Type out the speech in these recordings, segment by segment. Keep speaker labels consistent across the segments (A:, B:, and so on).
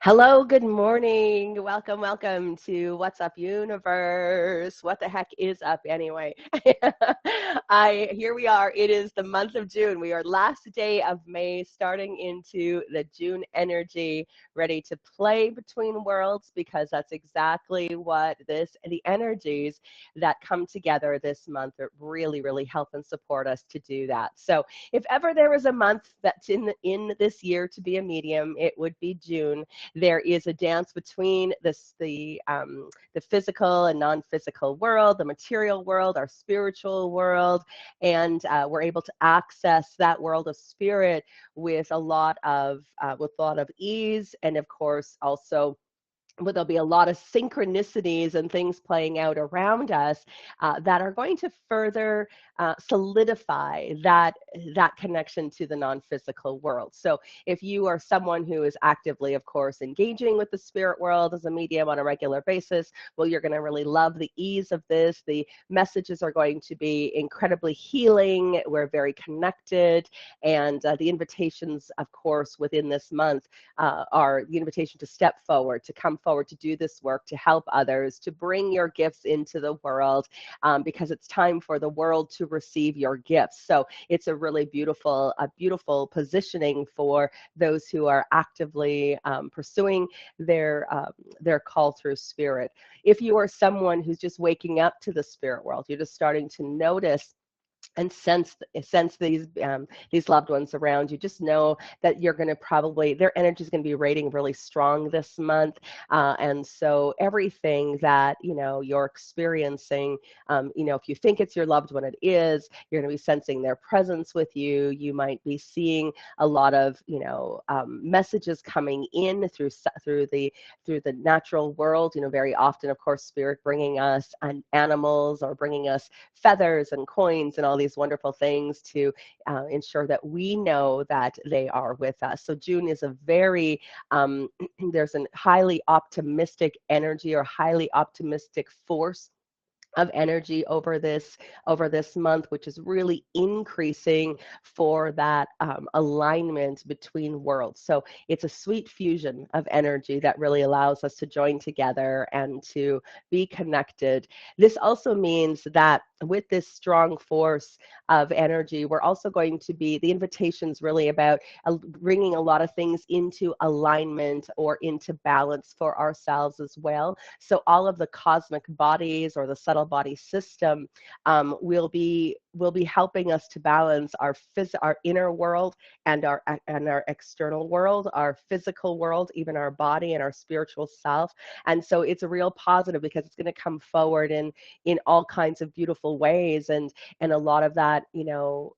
A: Hello, good morning. Welcome, welcome to What's Up Universe. What the heck is up anyway? Here we are. It is the month of June. We are last day of May, starting into the June energy, ready to play between worlds because that's exactly what the energies that come together this month that really help and support us to do that. So if ever there was a month that's in this year to be a medium, it would be June. There is a dance between the physical and non-physical world, the material world, our spiritual world, and we're able to access that world of spirit with a lot of ease, and of course also there'll be a lot of synchronicities and things playing out around us that are going to further solidify that connection to the non-physical world. So if you are someone who is actively, of course, engaging with the spirit world as a medium on a regular basis, well, you're going to really love the ease of this. The messages are going to be incredibly healing. We're very connected, and the invitations, of course, within this month are the invitation to step forward, to come forward, to do this work, to help others, to bring your gifts into the world, because it's time for the world to receive your gifts. So it's a beautiful positioning for those who are actively pursuing their call through spirit. If you are someone who's just waking up to the spirit world, you're just starting to notice and sense these loved ones around you, just know that you're going to probably their energy is going to be rating really strong this month, and so everything that you're experiencing, if you think it's your loved one, it is. You're going to be sensing their presence with you. You might be seeing a lot of messages coming in through the natural world. Very often, of course, spirit bringing us animals or bringing us feathers and coins and all these wonderful things to ensure that we know that they are with us. So June is a very, there's a highly optimistic energy or highly optimistic force of energy over this month, which is really increasing for that alignment between worlds. So it's a sweet fusion of energy that really allows us to join together and to be connected. This also means that with this strong force of energy, we're also going to be, the invitation's really about bringing a lot of things into alignment or into balance for ourselves as well. So all of the cosmic bodies or the subtle body system will be helping us to balance our inner world and our external world, our physical world, even our body and our spiritual self. And so it's a real positive because it's going to come forward in all kinds of beautiful ways, and a lot of that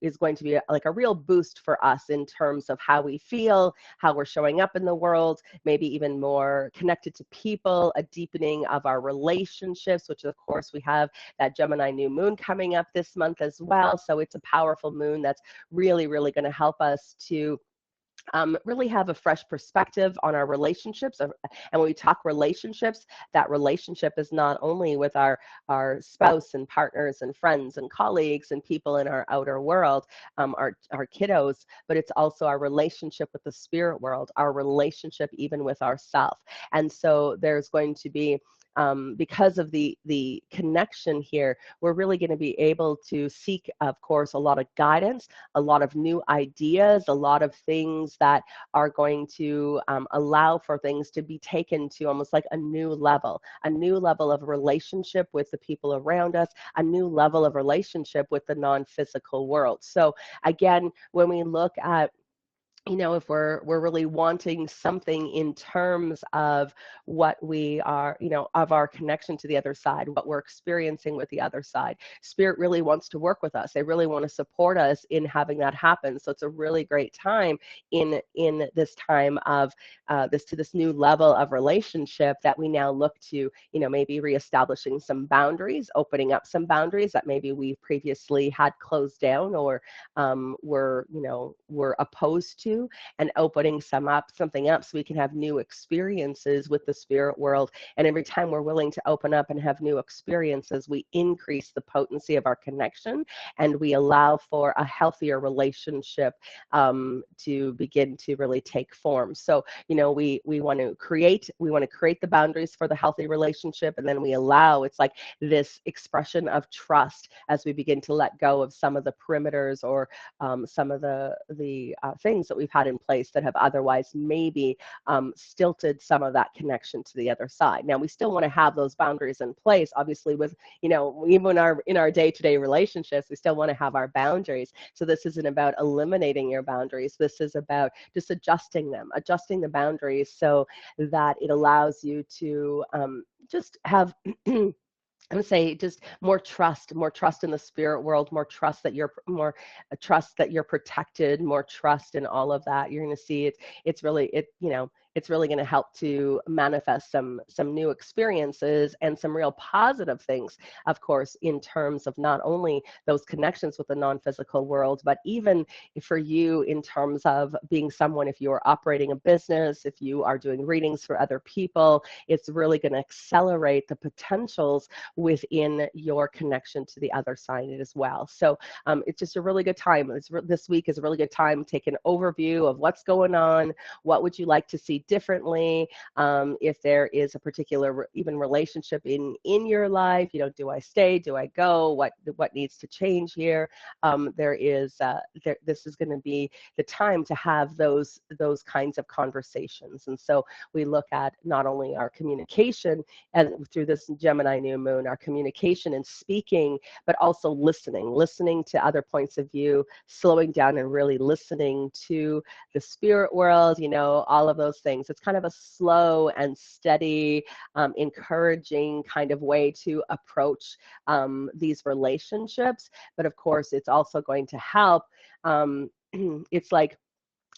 A: is going to be like a real boost for us in terms of how we feel, how we're showing up in the world, maybe even more connected to people, a deepening of our relationships, which of course we have that Gemini new moon coming up this month as well. So it's a powerful moon that's really going to help us to really have a fresh perspective on our relationships. And when we talk relationships, that relationship is not only with our spouse and partners and friends and colleagues and people in our outer world, our kiddos, but it's also our relationship with the spirit world, our relationship even with ourself. And so there's going to be, because of the connection here, we're really going to be able to seek, of course, a lot of guidance, a lot of new ideas, a lot of things that are going to allow for things to be taken to almost like a new level of relationship with the people around us, a new level of relationship with the non-physical world. So again, when we look at if we're really wanting something in terms of what we are, of our connection to the other side, what we're experiencing with the other side, spirit really wants to work with us. They really want to support us in having that happen. So it's a really great time in this time of this new level of relationship that we now look to, maybe reestablishing some boundaries, opening up some boundaries that maybe we previously had closed down or were opposed to. to and opening something up so we can have new experiences with the spirit world. And every time we're willing to open up and have new experiences, we increase the potency of our connection and we allow for a healthier relationship to begin to really take form. So, we want to create the boundaries for the healthy relationship, and then we allow, it's like this expression of trust as we begin to let go of some of the perimeters or some of the things that we've had in place that have otherwise maybe stilted some of that connection to the other side. Now, we still want to have those boundaries in place, obviously, with, even in our day-to-day relationships, we still want to have our boundaries. So this isn't about eliminating your boundaries. This is about just adjusting adjusting the boundaries so that it allows you to just have I would say just more trust in the spirit world, trust that you're protected, more trust in all of that. You're going to see it. It's really going to help to manifest some new experiences and some real positive things, of course, in terms of not only those connections with the non-physical world, but even for you in terms of being someone, if you are operating a business, if you are doing readings for other people, it's really going to accelerate the potentials within your connection to the other side as well. So it's just a really good time. This week is a really good time to take an overview of what's going on. What would you like to see differently? If there is a particular even relationship in your life, do I stay? Do I go? What needs to change here? This is going to be the time to have those kinds of conversations. And so we look at not only our communication and through this Gemini new moon, our communication and speaking, but also listening to other points of view, slowing down and really listening to the spirit world, all of those things. It's kind of a slow and steady, encouraging kind of way to approach these relationships. But of course, it's also going to help. It's like,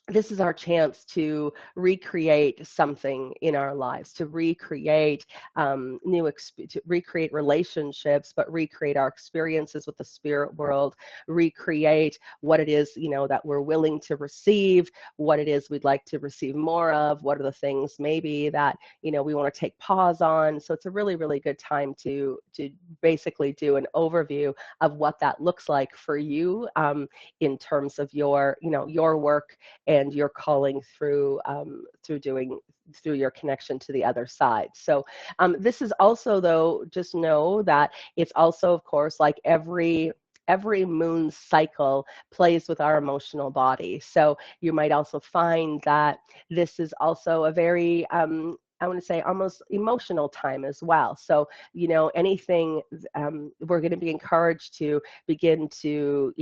A: this is our chance to recreate something in our lives, to recreate to recreate relationships, but recreate our experiences with the spirit world, recreate what it is, that we're willing to receive, what it is we'd like to receive more of, what are the things maybe that, we want to take pause on. So it's a really, really good time to basically do an overview of what that looks like for you in terms of your work and your calling through your connection to the other side. So this is also, though, just know that it's also, of course, like every moon cycle plays with our emotional body. So you might also find that this is also a very I want to say almost emotional time as well. So, anything we're going to be encouraged to begin to,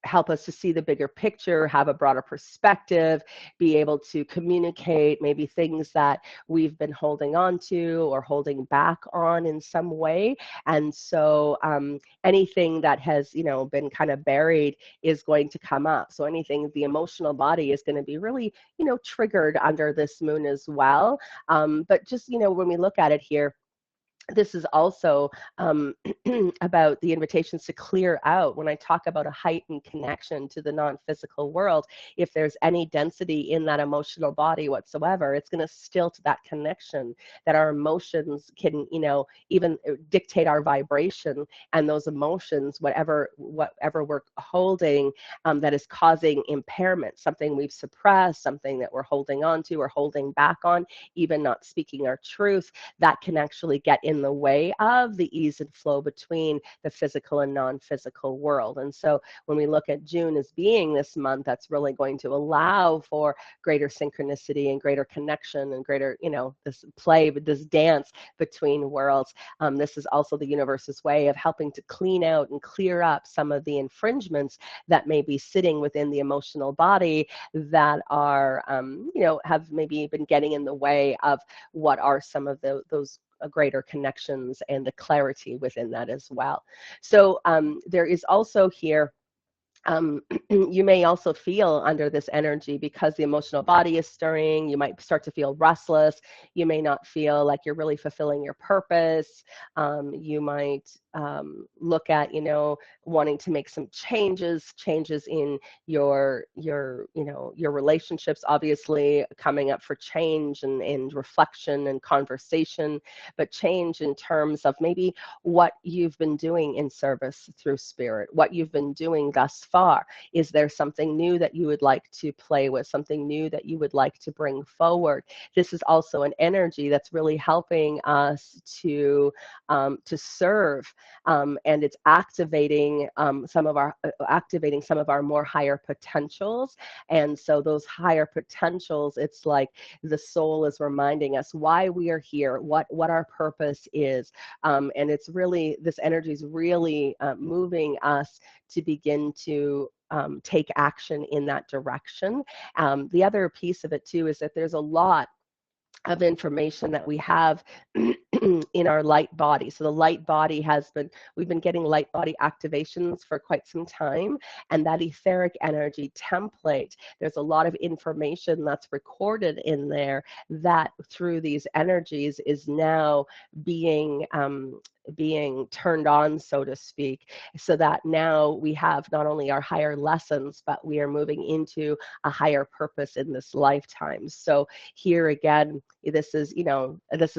A: help us to see the bigger picture, have a broader perspective, be able to communicate maybe things that we've been holding on to or holding back on in some way. And so anything that has, been kind of buried is going to come up. So anything, the emotional body is going to be really, triggered under this moon as well. But just, when we look at it here, this is also about the invitations to clear out. When I talk about a heightened connection to the non-physical world, if there's any density in that emotional body whatsoever, it's going to stilt that connection, that our emotions can, even dictate our vibration, and those emotions, whatever we're holding, that is causing impairment, something we've suppressed, something that we're holding on to or holding back on, even not speaking our truth, that can actually get in the way of the ease and flow between the physical and non-physical world. And so when we look at June as being this month, that's really going to allow for greater synchronicity and greater connection and greater, this play, this dance between worlds. This is also the universe's way of helping to clean out and clear up some of the infringements that may be sitting within the emotional body that are, have maybe been getting in the way of what are some of those greater connections and the clarity within that as well. So there is also here You may also feel under this energy because the emotional body is stirring. You might start to feel restless. You may not feel like you're really fulfilling your purpose. You might look at, wanting to make some changes in your relationships, obviously coming up for change and reflection and conversation, but change in terms of maybe what you've been doing in service through spirit, what you've been doing thus far. Is there something new that you would like to play with, something new that you would like to bring forward? This is also an energy that's really helping us to serve, and it's activating some of our more higher potentials. And so those higher potentials, it's like the soul is reminding us why we are here, what our purpose is, and it's really, this energy is really moving us to begin to take action in that direction. The other piece of it too is that there's a lot of information that we have in our light body. So the light body we've been getting light body activations for quite some time. And that etheric energy template, there's a lot of information that's recorded in there that through these energies is now being turned on, so to speak, so that now we have not only our higher lessons, but we are moving into a higher purpose in this lifetime. So here again, this is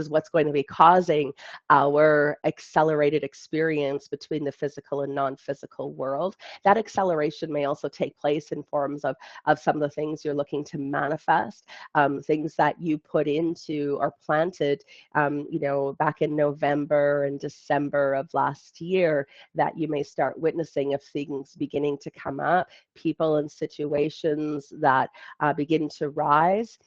A: what's going to be causing our accelerated experience between the physical and non-physical world. That acceleration may also take place in forms of some of the things you're looking to manifest, things that you put into or planted, back in November and December of last year, that you may start witnessing of things beginning to come up, people and situations that begin to rise.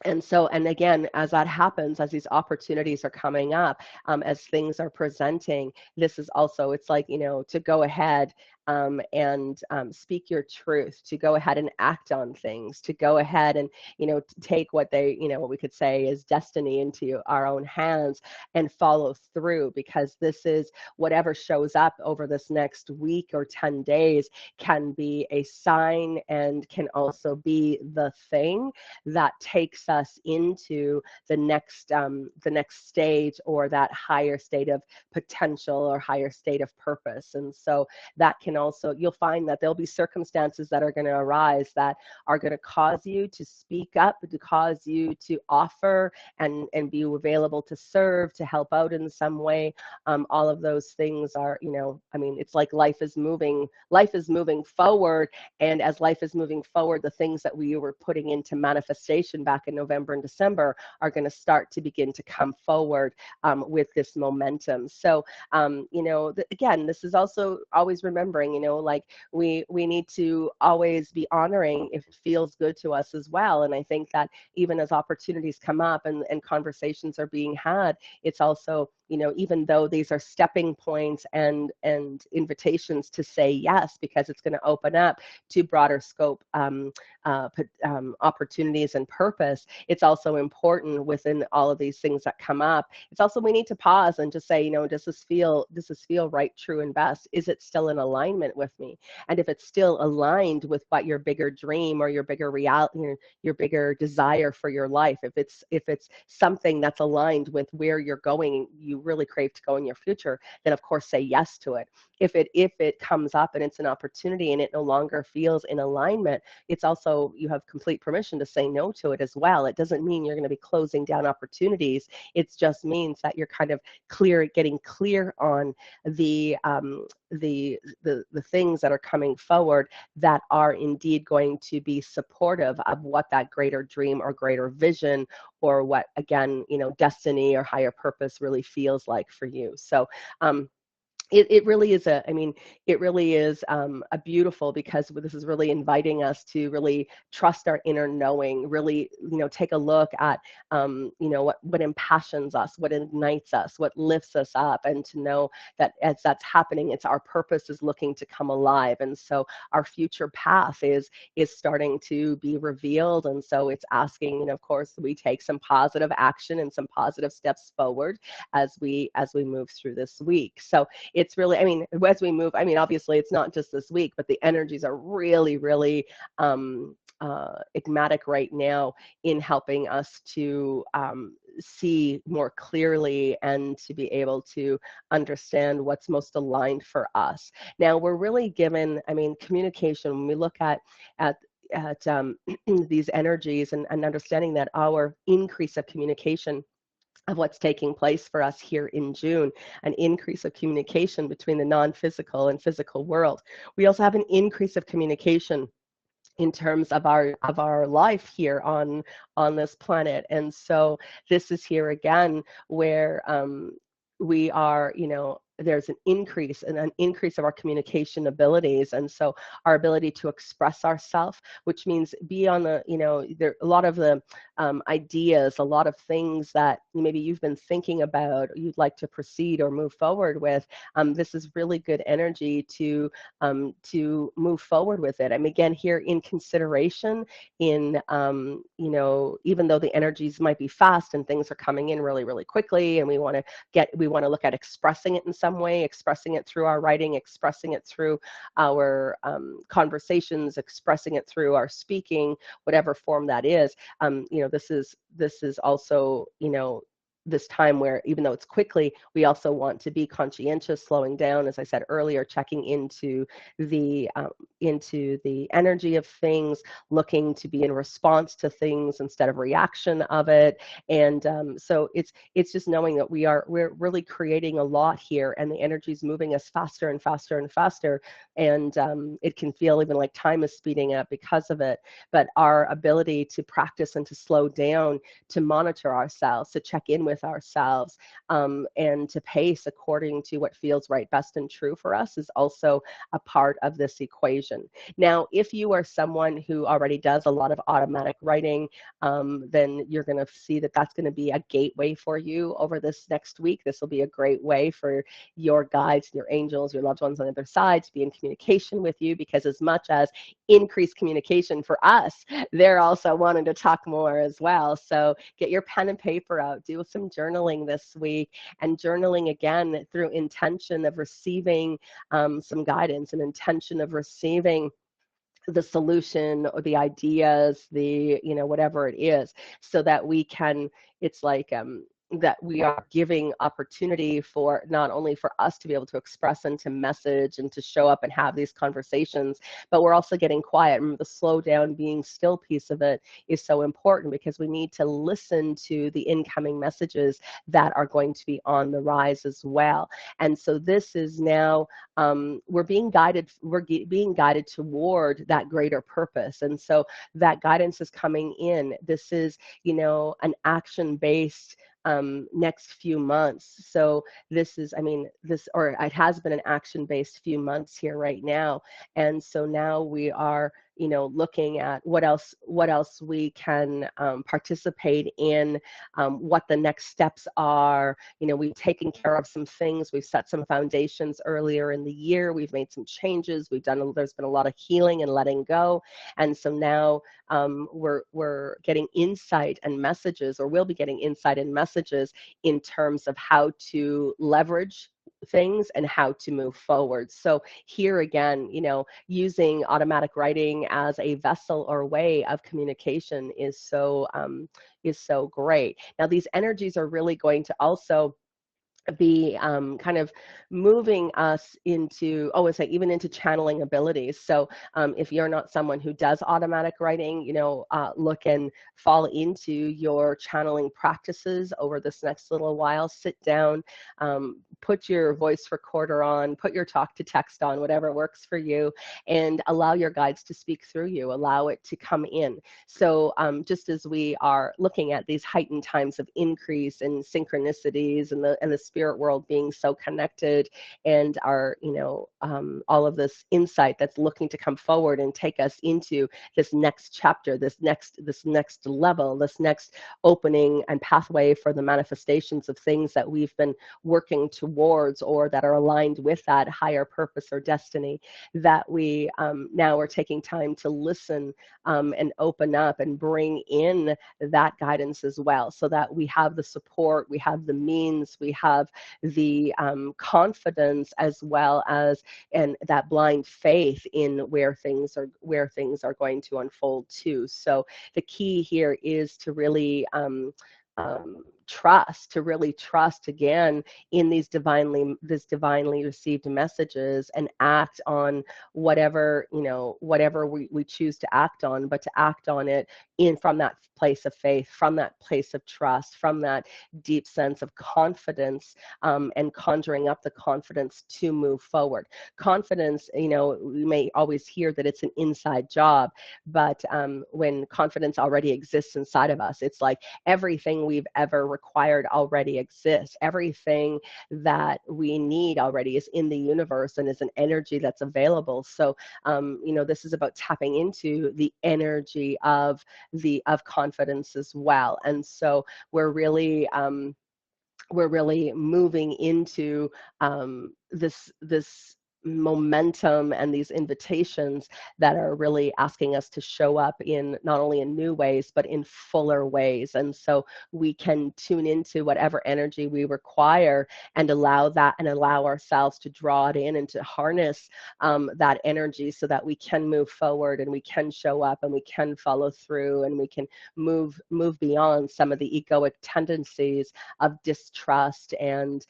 A: And so, and again, as that happens, as these opportunities are coming up, as things are presenting, this is also, it's like, to go ahead and speak your truth, to go ahead and act on things, to go ahead and, to take what we could say is destiny into our own hands and follow through, because this is whatever shows up over this next week or 10 days can be a sign and can also be the thing that takes us into the next stage, or that higher state of potential or higher state of purpose. And so that can also, you'll find that there'll be circumstances that are going to arise that are going to cause you to speak up, to cause you to offer and be available to serve, to help out in some way. All of those things are, it's like life is moving forward. And as life is moving forward, the things that we were putting into manifestation back in November and December are going to start to begin to come forward with this momentum. So, again, this is also always remembering, like we need to always be honoring if it feels good to us as well. And I think that even as opportunities come up and conversations are being had, it's also, even though these are stepping points and invitations to say yes, because it's going to open up to broader scope opportunities and purpose, it's also important within all of these things that come up. It's also, we need to pause and just say, does this feel right, true, and best? Is it still in alignment with me? And if it's still aligned with what your bigger dream or your bigger reality, your bigger desire for your life, if it's something that's aligned with where you're going, you really crave to go in your future, then of course say yes to it. If it comes up and it's an opportunity and it no longer feels in alignment, it's also, you have complete permission to say no to it as well. It doesn't mean you're going to be closing down opportunities. It just means that you're kind of getting clear on the things that are coming forward that are indeed going to be supportive of what that greater dream or greater vision, or what, again, destiny or higher purpose really feels like for you. So it really is it really is a beautiful, because this is really inviting us to really trust our inner knowing, really, take a look at, what impassions us, what ignites us, what lifts us up, and to know that as that's happening, it's our purpose is looking to come alive. And so our future path is starting to be revealed. And so it's asking, of course, we take some positive action and some positive steps forward as we move through this week. So it's really, I mean, as we move, I mean, obviously it's not just this week, but the energies are really, really enigmatic right now in helping us to see more clearly and to be able to understand what's most aligned for us. Now we're really given, I mean, communication, when we look at at these energies and understanding that our increase of communication of what's taking place for us here in June, an increase of communication between the non-physical and physical world. We also have an increase of communication in terms of our life here on this planet. And so this is here again where we are, you know, there's an increase of our communication abilities, and so our ability to express ourselves, which means be on the, you know, there a lot of the ideas, a lot of things that maybe you've been thinking about, you'd like to proceed or move forward with. This is really good energy to move forward with it. I'm again here in consideration in, you know, even though the energies might be fast and things are coming in really, really quickly, and we want to look at expressing it in some way, expressing it through our writing, expressing it through our conversations, expressing it through our speaking, whatever form that is. You know, this is also, you know, this time where even though it's quickly, we also want to be conscientious, slowing down, as I said earlier, checking into the energy of things, looking to be in response to things instead of reaction of it. And so it's just knowing that we're really creating a lot here, and the energy is moving us faster and faster and faster, and it can feel even like time is speeding up because of it. But our ability to practice and to slow down, to monitor ourselves, to check in with ourselves, and to pace according to what feels right, best, and true for us is also a part of this equation. Now, if you are someone who already does a lot of automatic writing, then you're going to see that that's going to be a gateway for you over this next week. This will be a great way for your guides, your angels, your loved ones on the other side to be in communication with you, because as much as increased communication for us, they're also wanting to talk more as well. So get your pen and paper out, do some journaling this week, and journaling again through intention of receiving some guidance, an intention of receiving the solution or the ideas, the, you know, whatever it is, so that we can, it's like that we are giving opportunity for not only for us to be able to express and to message and to show up and have these conversations, but we're also getting quiet. Remember, the slow down, being still piece of it is so important, because we need to listen to the incoming messages that are going to be on the rise as well. And so this is now, we're being guided toward that greater purpose. And so that guidance is coming in. This is, you know, an action-based next few months. So this is, I mean, or it has been an action-based few months here right now. And so now we are, you know, looking at what else we can participate in, what the next steps are. You know, we've taken care of some things. We've set some foundations earlier in the year. We've made some changes. There's been a lot of healing and letting go. And so now we're getting insight and messages, or we'll be getting insight and messages in terms of how to leverage things and how to move forward. So here again, you know, using automatic writing as a vessel or way of communication is so great. Now, these energies are really going to also be kind of moving us into, it's like even into channeling abilities. So if you're not someone who does automatic writing, you know, look and fall into your channeling practices over this next little while. Sit down, put your voice recorder on, put your talk to text on, whatever works for you, and allow your guides to speak through you, allow it to come in. So just as we are looking at these heightened times of increase and synchronicities and the spirit world being so connected, and our, you know, all of this insight that's looking to come forward and take us into this next chapter, this next level, this next opening and pathway for the manifestations of things that we've been working towards, or that are aligned with that higher purpose or destiny, that we now are taking time to listen and open up and bring in that guidance as well, so that we have the support, we have the means, we have have the confidence as well as and that blind faith in where things are going to unfold too. So the key here is to really trust, to really trust again in this divinely received messages, and act on whatever, whatever we choose to act on, but to act on it in from that place of faith, from that place of trust, from that deep sense of confidence, and conjuring up the confidence to move forward. Confidence, we may always hear that it's an inside job, but when confidence already exists inside of us, it's like everything we've ever required already exists. Everything that we need already is in the universe and is an energy that's available. So, this is about tapping into the energy of confidence as well. And so we're really moving into this momentum and these invitations that are really asking us to show up in not only in new ways but in fuller ways. And so we can tune into whatever energy we require and allow ourselves to draw it in and to harness that energy so that we can move forward and we can show up and we can follow through and we can move beyond some of the egoic tendencies of distrust and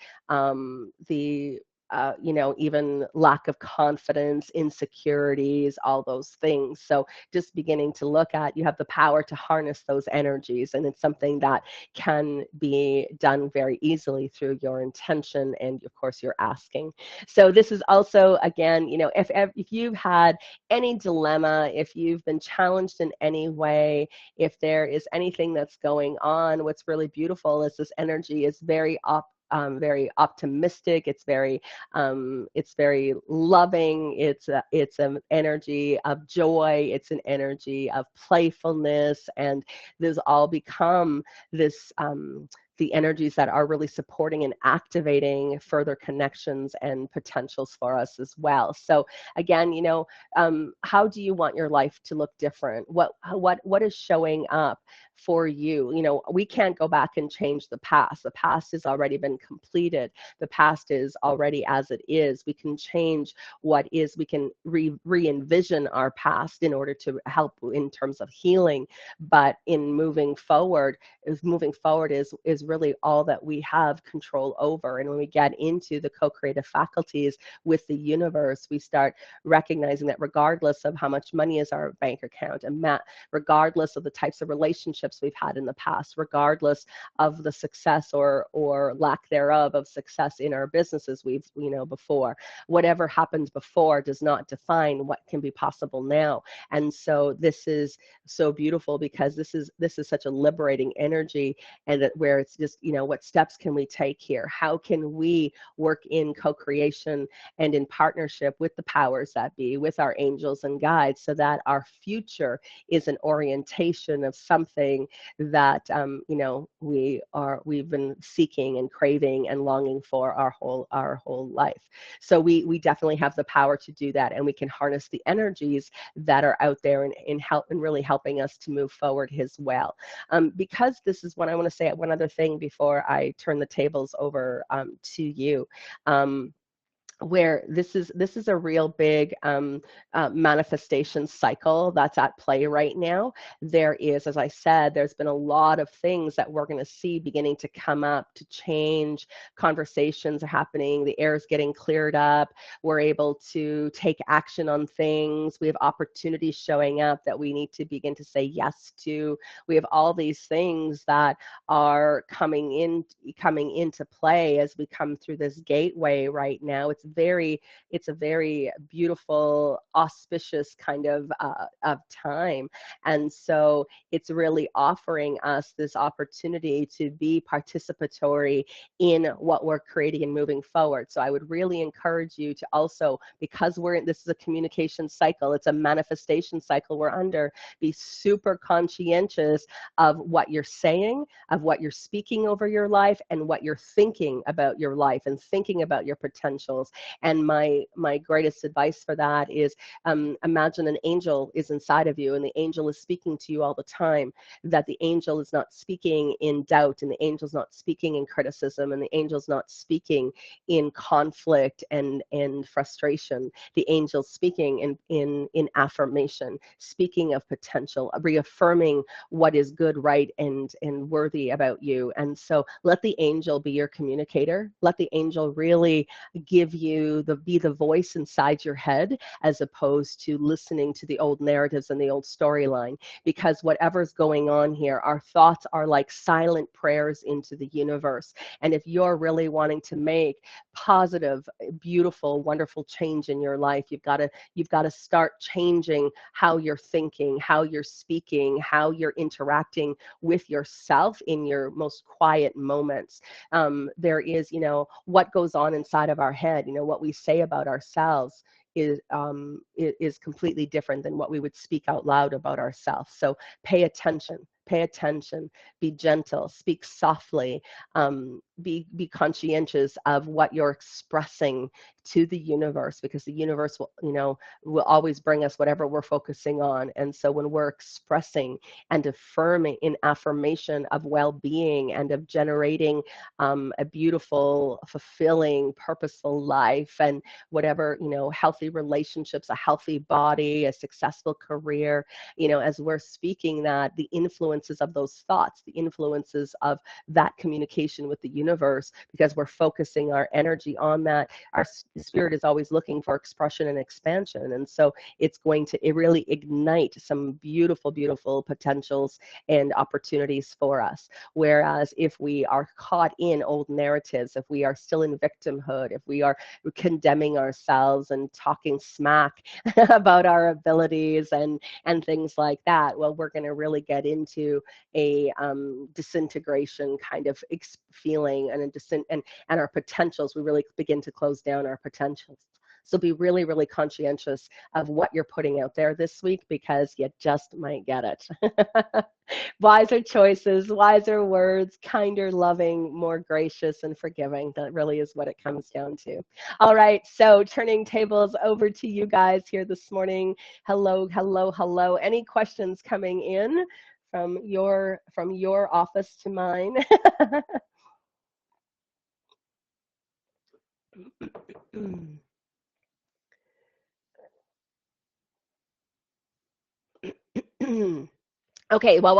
A: even lack of confidence, insecurities, all those things. So just beginning to look at, you have the power to harness those energies, and it's something that can be done very easily through your intention and, of course, your asking. So this is also, again, if you've had any dilemma, if you've been challenged in any way, if there is anything that's going on, what's really beautiful is this energy is very optimistic. It's very loving. It's an energy of joy. It's an energy of playfulness, and these all become this. The energies that are really supporting and activating further connections and potentials for us as well. So again, how do you want your life to look different? What is showing up for you? We can't go back and change the past. The past has already been completed. The past is already as it is. We can change what is. We can re-envision our past in order to help in terms of healing. But in moving forward is really all that we have control over. And when we get into the co-creative faculties with the universe, we start recognizing that regardless of how much money is our bank account, and regardless of the types of relationships we've had in the past, regardless of the success or lack thereof of success in our businesses before, whatever happened before does not define what can be possible now. And so this is so beautiful, because this is such a liberating energy, and where it's just, what steps can we take here? How can we work in co-creation and in partnership with the powers that be, with our angels and guides, so that our future is an orientation of something that we've been seeking and craving and longing for our whole life. So we definitely have the power to do that, and we can harness the energies that are out there and really helping us to move forward as well. Because this is what I want to say, one other thing before I turn the tables over to you. Where this is a real big manifestation cycle that's at play right now. There is, as I said, there's been a lot of things that we're going to see beginning to come up, to change. Conversations are happening. The air is getting cleared up. We're able to take action on things. We have opportunities showing up that we need to begin to say yes to. We have all these things that are coming into play as we come through this gateway right now. It's a very beautiful, auspicious kind of time. And so it's really offering us this opportunity to be participatory in what we're creating and moving forward. So I would really encourage you to also, because this is a communication cycle, it's a manifestation cycle we're under, be super conscientious of what you're saying, of what you're speaking over your life, and what you're thinking about your life and thinking about your potentials, And my greatest advice for that is, imagine an angel is inside of you, and the angel is speaking to you all the time. That the angel is not speaking in doubt, and the angel's not speaking in criticism, and the angel's not speaking in conflict and frustration. The angel's speaking in affirmation, speaking of potential, reaffirming what is good, right, and worthy about you. And so let the angel be your communicator. Let the angel really give you be the voice inside your head, as opposed to listening to the old narratives and the old storyline. Because whatever's going on here, our thoughts are like silent prayers into the universe. And if you're really wanting to make positive, beautiful, wonderful change in your life, you've got to start changing how you're thinking, how you're speaking, how you're interacting with yourself in your most quiet moments. There is, what goes on inside of our head, what we say about ourselves is completely different than what we would speak out loud about ourselves. So pay attention. Pay attention, be gentle, speak softly, be conscientious of what you're expressing to the universe, because the universe will always bring us whatever we're focusing on. And so when we're expressing and affirming in affirmation of well-being and of generating a beautiful, fulfilling, purposeful life, and whatever, healthy relationships, a healthy body, a successful career, as we're speaking that, the influences of those thoughts, the influences of that communication with the universe, because we're focusing our energy on that, our spirit is always looking for expression and expansion. And so it's going to really ignite some beautiful, beautiful potentials and opportunities for us. Whereas if we are caught in old narratives, if we are still in victimhood, if we are condemning ourselves and talking smack about our abilities and things like that, well, we're going to really get into a disintegration kind of feeling, and our potentials. We really begin to close down our potentials. So be really, really conscientious of what you're putting out there this week, because you just might get it. Wiser choices, wiser words, kinder, loving, more gracious and forgiving. That really is what it comes down to. All right, so turning tables over to you guys here this morning. Hello, hello, hello. Any questions coming in from your office to mine? Okay, well,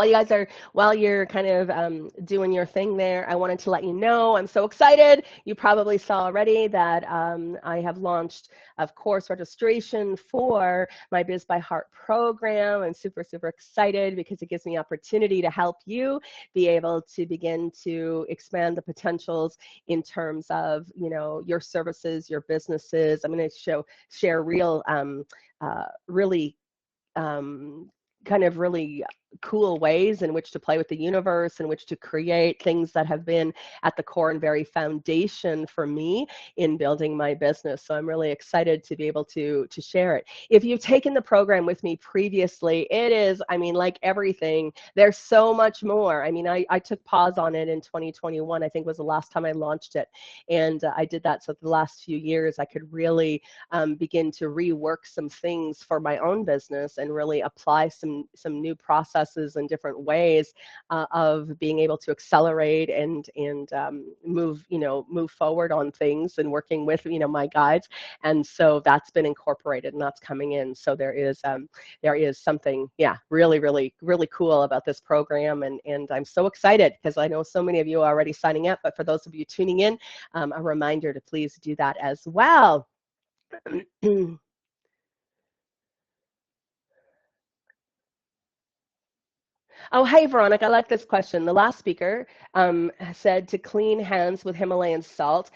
A: while you're kind of doing your thing there, I wanted to let you know I'm so excited. You probably saw already that I have launched, of course, registration for my Biz by Heart program. I'm super, super excited because it gives me opportunity to help you be able to begin to expand the potentials in terms of, your services, your businesses. I'm going to share real, really kind of really cool ways in which to play with the universe, in which to create things that have been at the core and very foundation for me in building my business. So I'm really excited to be able to share it. If you've taken the program with me previously, it is, like everything, there's so much more. I took pause on it in 2021, I think was the last time I launched it. And I did that so the last few years I could really begin to rework some things for my own business and really apply some new processes and different ways of being able to accelerate and move forward on things, and working with my guides. And so that's been incorporated and that's coming in. So there is something, yeah, really, really, really cool about this program, and I'm so excited because I know so many of you are already signing up. But for those of you tuning in, a reminder to please do that as well. Oh, hey, Veronica, I like this question. The last speaker said to clean hands with Himalayan salt.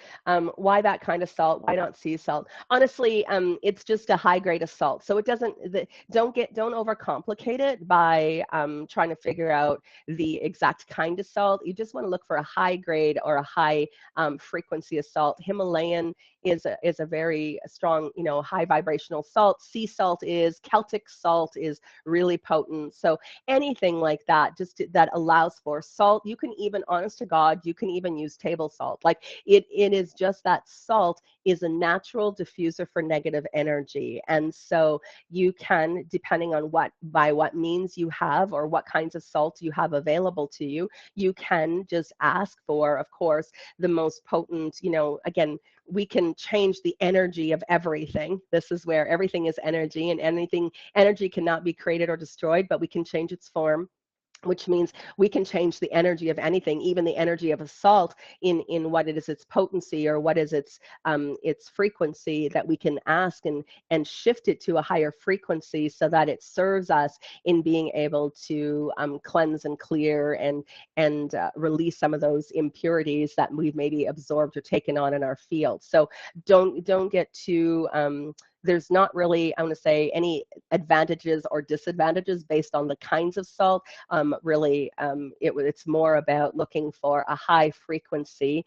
A: Why that kind of salt? Why not sea salt? Honestly, it's just a high grade of salt. So it doesn't, don't overcomplicate it by trying to figure out the exact kind of salt. You just want to look for a high grade or a high frequency of salt. Himalayan is a very strong, high vibrational salt. Sea salt is, Celtic salt is really potent. So anything like like that, that allows for salt. You can even, honest to God, you can even use table salt. Like it is just that salt is a natural diffuser for negative energy. And so you can, depending on what means you have or what kinds of salt you have available to you, you can just ask for, of course, the most potent, again, we can change the energy of everything. This is where everything is energy, and energy cannot be created or destroyed, but we can change its form, which means we can change the energy of anything, even the energy of a salt, in what it is, its potency, or what is its frequency, that we can ask and shift it to a higher frequency so that it serves us in being able to cleanse and clear and release some of those impurities that we've maybe absorbed or taken on in our field. So don't get too there's not really, I want to say, any advantages or disadvantages based on the kinds of salt. Really, it's more about looking for a high frequency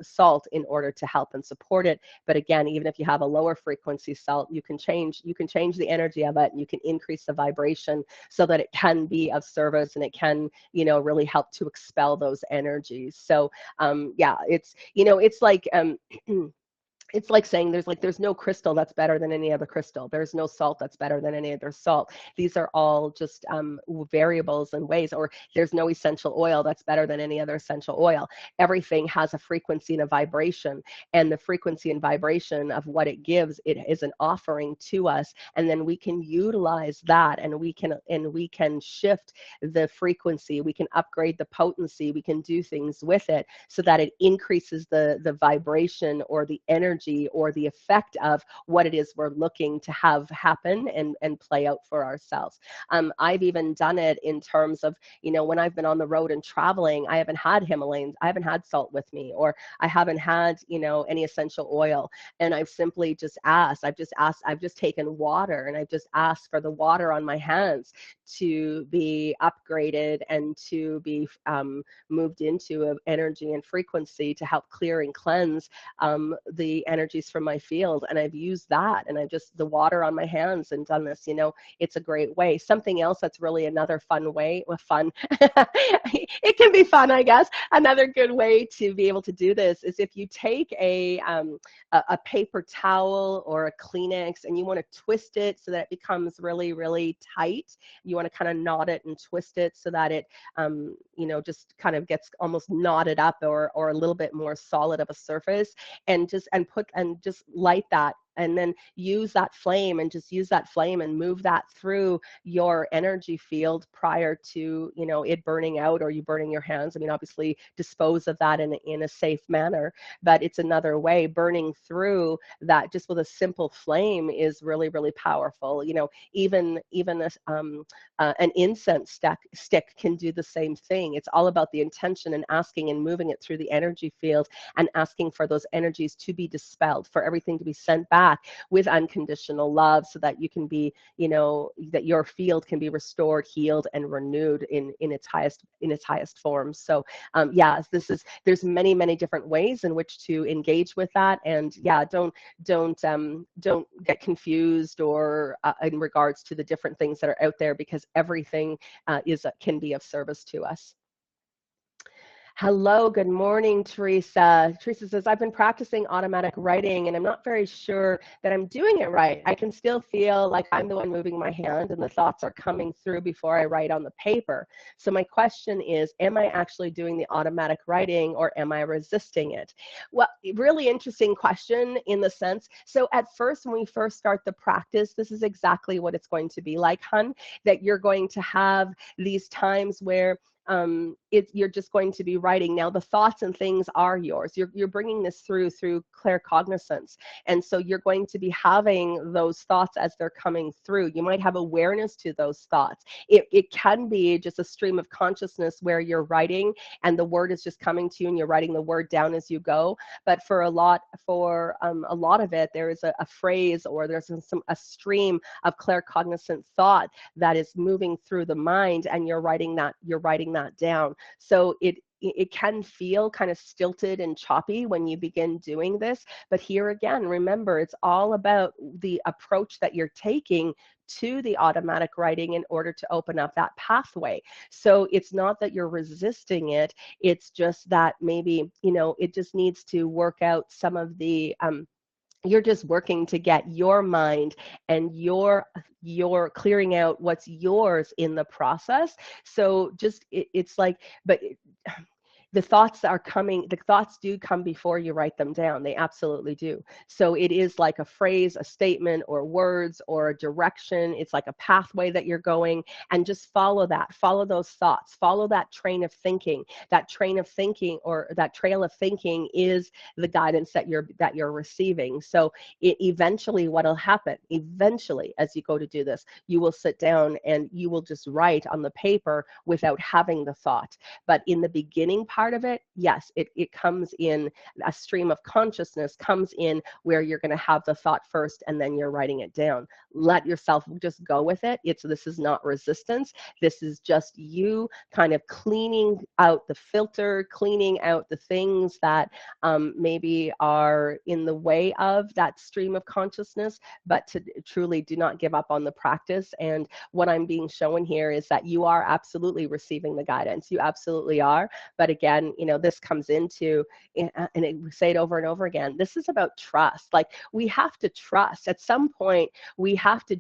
A: salt in order to help and support it. But again, even if you have a lower frequency salt, you can change the energy of it, and you can increase the vibration so that it can be of service, and it can, really help to expel those energies. So yeah, it's like it's like saying there's no crystal that's better than any other crystal. There's no salt that's better than any other salt. These are all just variables and ways. Or there's no essential oil that's better than any other essential oil. Everything has a frequency and a vibration, and the frequency and vibration of what it gives, it is an offering to us, and then we can utilize that, and we can shift the frequency, we can upgrade the potency, we can do things with it so that it increases the vibration or the energy or the effect of what it is we're looking to have happen and play out for ourselves. I've even done it in terms of, when I've been on the road and traveling, I haven't had Himalayans, I haven't had salt with me, or I haven't had, any essential oil. And I've simply just asked, I've just taken water, and I've just asked for the water on my hands to be upgraded and to be moved into an energy and frequency to help clear and cleanse the energies from my field. And I've used that, and I've just the water on my hands and done this. It's a great way. Something else that's really another fun way, well, fun, it can be fun, I guess. Another good way to be able to do this is if you take a paper towel or a Kleenex, and you want to twist it so that it becomes really, really tight. You want to kind of knot it and twist it so that it just kind of gets almost knotted up, or a little bit more solid of a surface, and just light that, and then use that flame, and move that through your energy field prior to it burning out, or you burning your hands. I mean, obviously dispose of that in a safe manner, but it's another way. Burning through that just with a simple flame is really, really powerful. Even an incense stick can do the same thing. It's all about the intention and asking and moving it through the energy field, and asking for those energies to be dispelled, for everything to be sent back with unconditional love, so that you can be, that your field can be restored, healed, and renewed in its highest form. So yeah, there's many, many different ways in which to engage with that. And yeah, don't get confused or in regards to the different things that are out there, because everything can be of service to us. Hello, good morning, Teresa. Teresa says, I've been practicing automatic writing, and I'm not very sure that I'm doing it right. I can still feel like I'm the one moving my hand, and the thoughts are coming through before I write on the paper. So my question is, am I actually doing the automatic writing, or am I resisting it? Well, really interesting question in the sense, so at first, when we first start the practice, this is exactly what it's going to be like, hun, that you're going to have these times where you're just going to be writing. Now, the thoughts and things are yours. You're bringing this through claircognizance. And so you're going to be having those thoughts as they're coming through. You might have awareness to those thoughts. It can be just a stream of consciousness where you're writing and the word is just coming to you and you're writing the word down as you go. But for a lot of it, there is a phrase, or there's a stream of claircognizant thought that is moving through the mind, and you're writing that down. So it can feel kind of stilted and choppy when you begin doing this. But here again, remember, it's all about the approach that you're taking to the automatic writing in order to open up that pathway. So it's not that you're resisting it, it's just that maybe, it just needs to work out some of the you're just working to get your mind and your clearing out what's yours in the process. So just it's like, but the thoughts are coming, the thoughts do come before you write them down. They absolutely do. So it is like a phrase, a statement, or words, or a direction. It's like a pathway that you're going, and just follow that, follow those thoughts, follow that train of thinking. That train of thinking, or that trail of thinking, is the guidance that you're receiving. So eventually what'll happen, eventually, as you go to do this, you will sit down and you will just write on the paper without having the thought. But in the beginning part of it, yes, it comes in, a stream of consciousness comes in where you're going to have the thought first and then you're writing it down. Let yourself just go with it. This is not resistance. This is just you kind of cleaning out the filter, cleaning out the things that maybe are in the way of that stream of consciousness, but to truly do not give up on the practice. And what I'm being shown here is that you are absolutely receiving the guidance. You absolutely are. But again, this comes into, and we say it over and over again, this is about trust. Like, we have to trust. At some point, we have to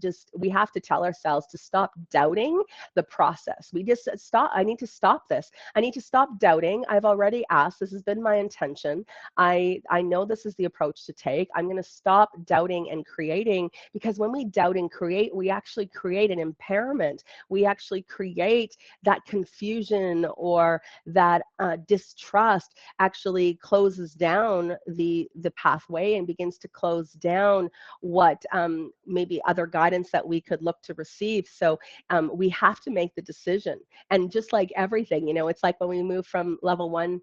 A: tell ourselves to stop doubting the process. We just stop. I need to stop this. I need to stop doubting. I've already asked. This has been my intention. I know this is the approach to take. I'm going to stop doubting and creating, because when we doubt and create, we actually create an impairment. We actually create that confusion, or that distrust actually closes down the pathway and begins to close down what maybe other guidance that we could look to receive. So we have to make the decision. And just like everything, it's like when we move from level 1.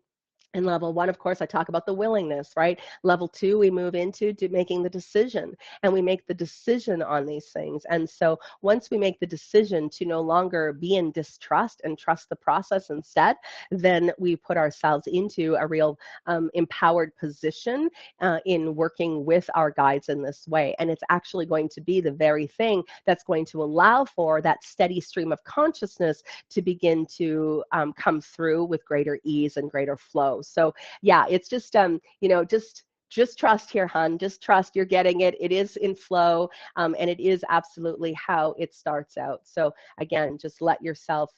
A: And level 1, of course, I talk about the willingness, right? Level 2, we move into making the decision, and we make the decision on these things. And so once we make the decision to no longer be in distrust and trust the process instead, then we put ourselves into a real empowered position in working with our guides in this way. And it's actually going to be the very thing that's going to allow for that steady stream of consciousness to begin to come through with greater ease and greater flow. So yeah, it's just, just trust here, hun. Just trust you're getting it. It is in flow, and it is absolutely how it starts out. So again, just let yourself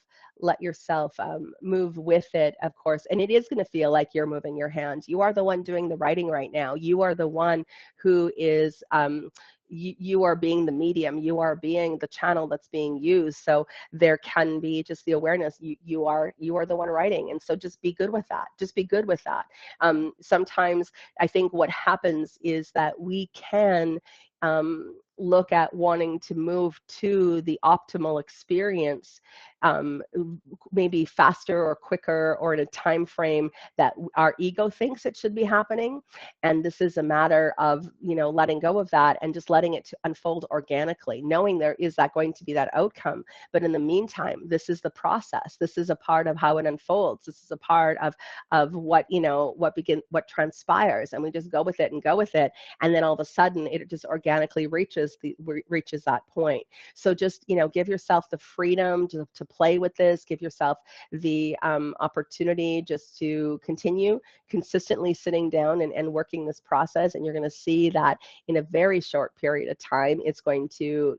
A: move with it, of course. And it is going to feel like you're moving your hand. You are the one doing the writing right now. You are the one who is, you are being the medium. You are being the channel that's being used. So there can be just the awareness. You are the one writing. And so just be good with that. Just be good with that. Sometimes I think what happens is that we can look at wanting to move to the optimal experience, maybe faster or quicker, or in a time frame that our ego thinks it should be happening. And this is a matter of, letting go of that and just letting it to unfold organically, knowing there is that going to be that outcome. But in the meantime, this is the process. This is a part of how it unfolds. This is a part of what, what transpires, and we just go with it and go with it. And then all of a sudden it just organically reaches that point. So just, give yourself the freedom to play with this. Give yourself the opportunity just to continue consistently sitting down and working this process. And you're going to see that in a very short period of time, it's going to,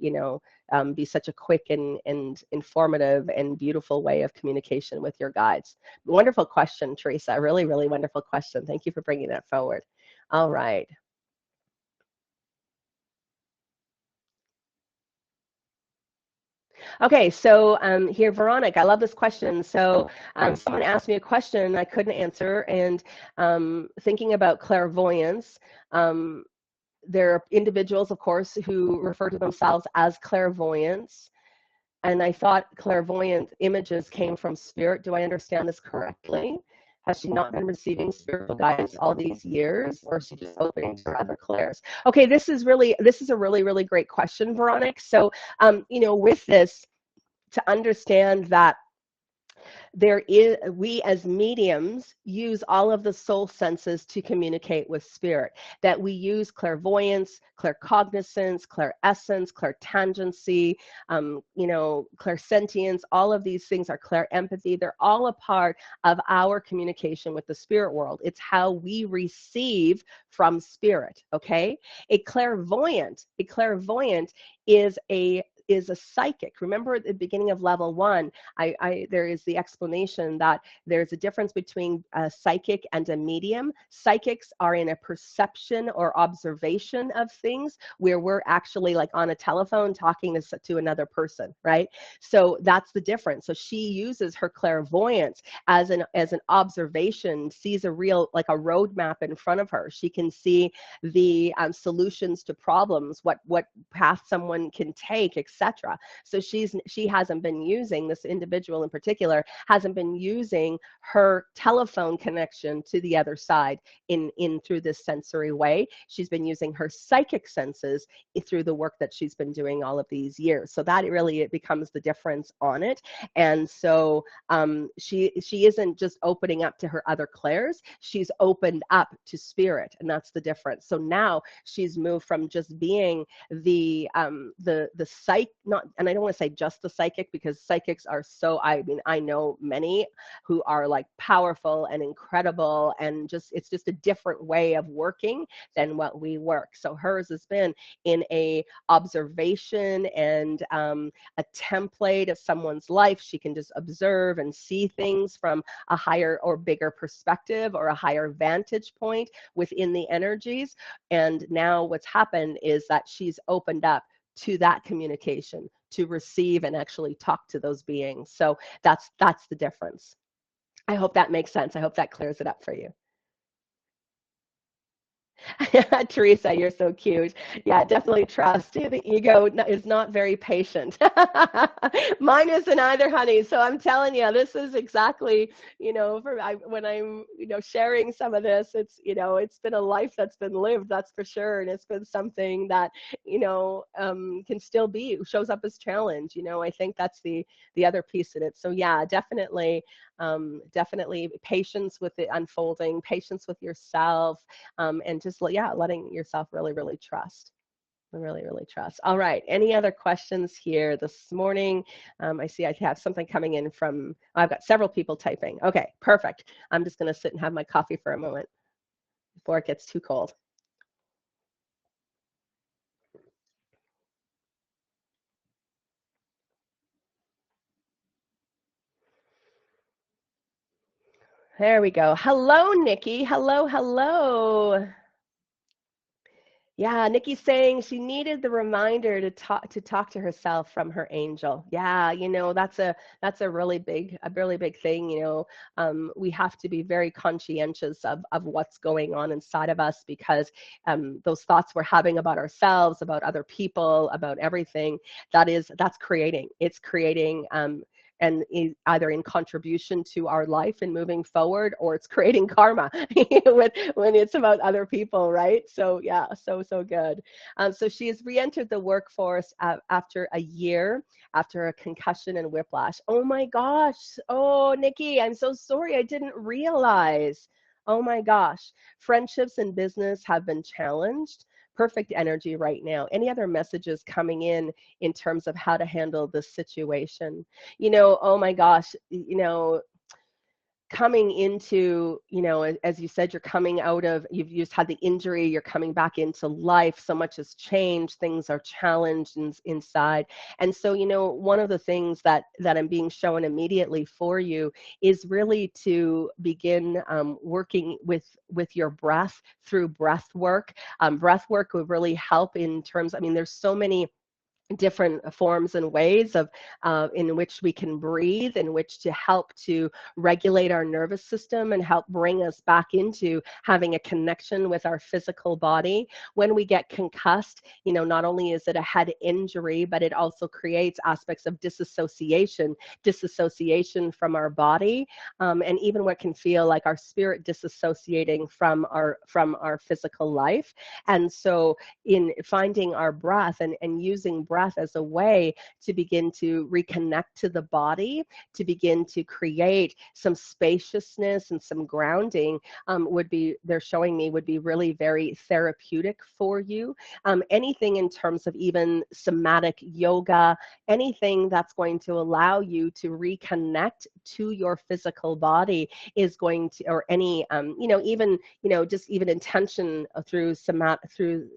A: be such a quick and informative and beautiful way of communication with your guides. Wonderful question, Teresa. Really, really wonderful question. Thank you for bringing that forward. All right. Okay, so here, Veronica, I love this question. So someone asked me a question I couldn't answer, and thinking about clairvoyance, there are individuals, of course, who refer to themselves as clairvoyants. And I thought clairvoyant images came from spirit. Do I understand this correctly? Has she not been receiving spiritual guidance all these years, or is she just opening to other clairs? Okay, this is a really, really great question, Veronica. So, with this, to understand that we as mediums use all of the soul senses to communicate with spirit, that we use clairvoyance, claircognizance, clairessence, clairtangency, clairsentience. All of these things are clairempathy. They're all a part of our communication with the spirit world. It's how we receive from spirit. Okay. A clairvoyant is a psychic. Remember at the beginning of level 1, there is the explanation that there's a difference between a psychic and a medium. Psychics are in a perception or observation of things where we're actually like on a telephone talking to another person, right? So that's the difference. So she uses her clairvoyance as an observation, sees a real, like a roadmap in front of her. She can see the solutions to problems, what path someone can take, etc. So she hasn't been using, this individual in particular hasn't been using her telephone connection to the other side in through this sensory way. She's been using her psychic senses through the work that she's been doing all of these years. So that really, it becomes the difference on it. And so she isn't just opening up to her other clairs, she's opened up to spirit, and that's the difference. So now she's moved from just being the psych, not, and I don't want to say just the psychic, because psychics are so, I mean, I know many who are like powerful and incredible, and just, it's just a different way of working than what we work. So hers has been in a observation and a template of someone's life. She can just observe and see things from a higher or bigger perspective or a higher vantage point within the energies. And now what's happened is that she's opened up to that communication, to receive and actually talk to those beings. So that's the difference. I hope that makes sense. I hope that clears it up for you. Teresa, you're so cute. Yeah, definitely trust. The ego is not very patient. Mine isn't either, honey. So I'm telling you, this is exactly, when I'm, sharing some of this, it's been a life that's been lived, that's for sure. And it's been something that, can still shows up as challenge. I think that's the other piece in it. So yeah, definitely patience with the unfolding, patience with yourself, and just letting yourself really trust. Really trust. All right. Any other questions here this morning? I see I have something coming in from, I've got several people typing. Okay, perfect. I'm just going to sit and have my coffee for a moment before it gets too cold. There we go. Hello, Nikki. Hello. Yeah, Nikki's saying she needed the reminder to talk to herself from her angel. Yeah, that's a really big thing. We have to be very conscientious of what's going on inside of us, because those thoughts we're having about ourselves, about other people, about everything, that's creating. It's creating. And either in contribution to our life and moving forward, or it's creating karma when it's about other people, right? So yeah, so good. So she has re-entered the workforce after a year after a concussion and whiplash. Oh my gosh. Oh, Nikki, I'm so sorry. I didn't realize. Oh my gosh. Friendships and business have been challenged. Perfect energy right now. Any other messages coming in terms of how to handle this situation? Oh my gosh, coming into, as you said, you're coming out of, you've just had the injury, you're coming back into life, so much has changed, things are challenged inside. And so, one of the things that I'm being shown immediately for you is really to begin working with your breath through breath work. Breath work would really help in terms, I mean, there's so many different forms and ways of in which we can breathe, in which to help to regulate our nervous system and help bring us back into having a connection with our physical body. When we get concussed, not only is it a head injury, but it also creates aspects of disassociation from our body, and even what can feel like our spirit disassociating from our physical life. And so in finding our breath and using breath breath as a way to begin to reconnect to the body, to begin to create some spaciousness and some grounding, would be, they're showing me, would be really very therapeutic for you. Anything in terms of even somatic yoga, anything that's going to allow you to reconnect to your physical body is going to, or any, even, just even intention through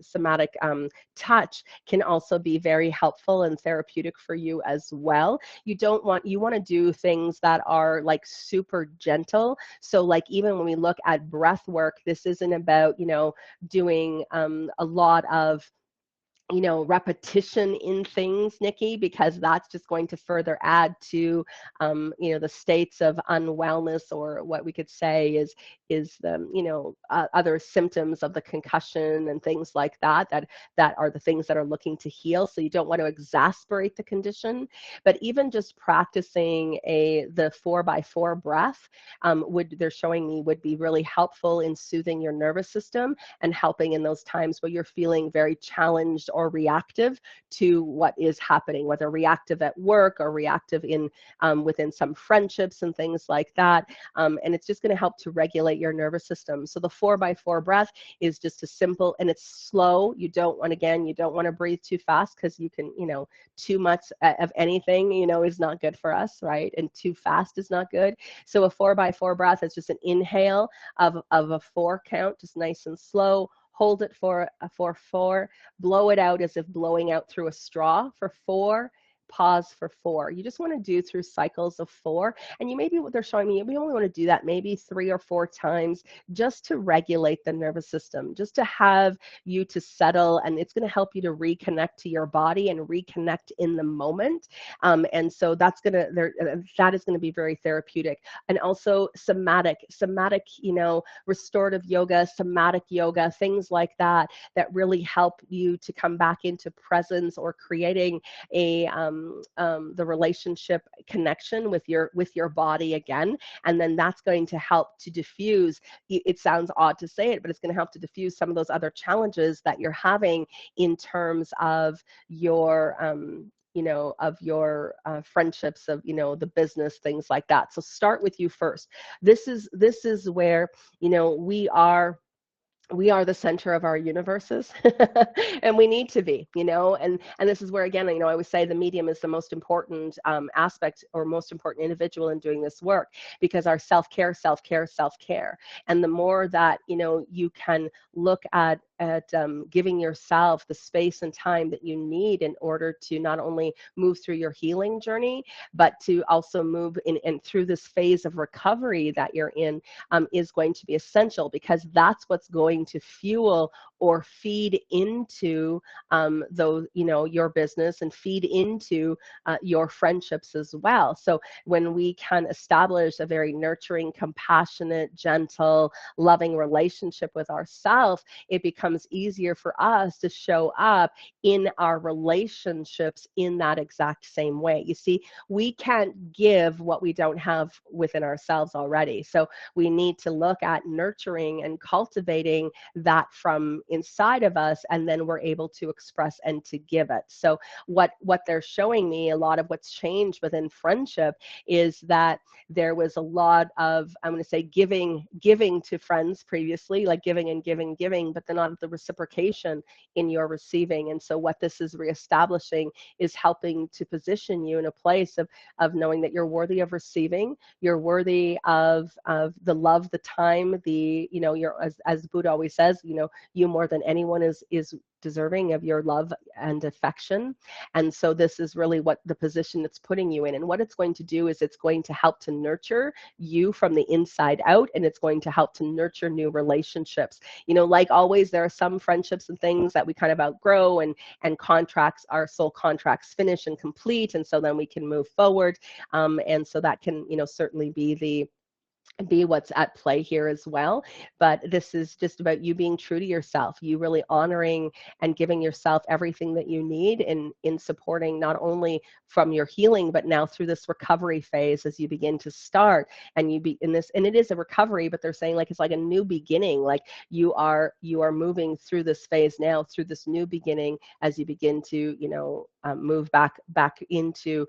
A: somatic touch can also be very helpful and therapeutic for you as well. You want to do things that are like super gentle. So like even when we look at breath work, this isn't about, doing a lot of repetition in things, Nikki, because that's just going to further add to, the states of unwellness, or what we could say is the, other symptoms of the concussion and things like that, that are the things that are looking to heal. So you don't want to exasperate the condition, but even just practicing the 4x4 breath, they're showing me would be really helpful in soothing your nervous system and helping in those times where you're feeling very challenged or reactive to what is happening, whether reactive at work or reactive in within some friendships and things like that. And it's just going to help to regulate your nervous system. So the 4x4 breath is just a simple, and it's slow. You don't want to breathe too fast, because you can, too much of anything, is not good for us, right? And too fast is not good. So a 4x4 breath is just an inhale of a 4 count, just nice and slow. Hold it for 4, blow it out as if blowing out through a straw for 4, pause for 4. You just want to do through cycles of 4. And maybe what they're showing me, we only want to do that maybe 3 or 4 times, just to regulate the nervous system, just to have you to settle. And it's going to help you to reconnect to your body and reconnect in the moment. And so that is going to be very therapeutic. And also somatic, restorative yoga, somatic yoga, things like that, that really help you to come back into presence, or creating the relationship connection with your body again. And then that's going to help to diffuse, it sounds odd to say it, but it's going to help to diffuse some of those other challenges that you're having in terms of your friendships, of the business, things like that. So start with you first. This is where we are the center of our universes, and we need to be, and this is where, again, I always say the medium is the most important aspect, or most important individual in doing this work, because our self-care, and the more that you can look at giving yourself the space and time that you need in order to not only move through your healing journey, but to also move in and through this phase of recovery that you're in, is going to be essential, because that's what's going to fuel or feed into your business, and feed into your friendships as well. So when we can establish a very nurturing, compassionate, gentle, loving relationship with ourselves, it becomes easier for us to show up in our relationships in that exact same way. You see, we can't give what we don't have within ourselves already. So we need to look at nurturing and cultivating that from inside of us, and then we're able to express and to give it. So what they're showing me, a lot of what's changed within friendship, is that there was a lot of, I'm going to say, giving to friends previously, like giving and giving, but then not the reciprocation in your receiving. And so what this is reestablishing is helping to position you in a place of knowing that you're worthy of receiving, you're worthy of the love, the time, you're, as Buddha always says, you more than anyone is deserving of your love and affection. And so this is really what the position it's putting you in. And what it's going to do is it's going to help to nurture you from the inside out, and it's going to help to nurture new relationships. Like always, there are some friendships and things that we kind of outgrow, and contracts, our soul contracts, finish and complete, and so then we can move forward. And so that can, certainly be be what's at play here as well. But this is just about you being true to yourself, you really honoring and giving yourself everything that you need in supporting not only from your healing, but now through this recovery phase as you begin to start and you be in this, and it is a recovery, but they're saying like it's like a new beginning, like you are moving through this phase now, through this new beginning as you begin to, move back into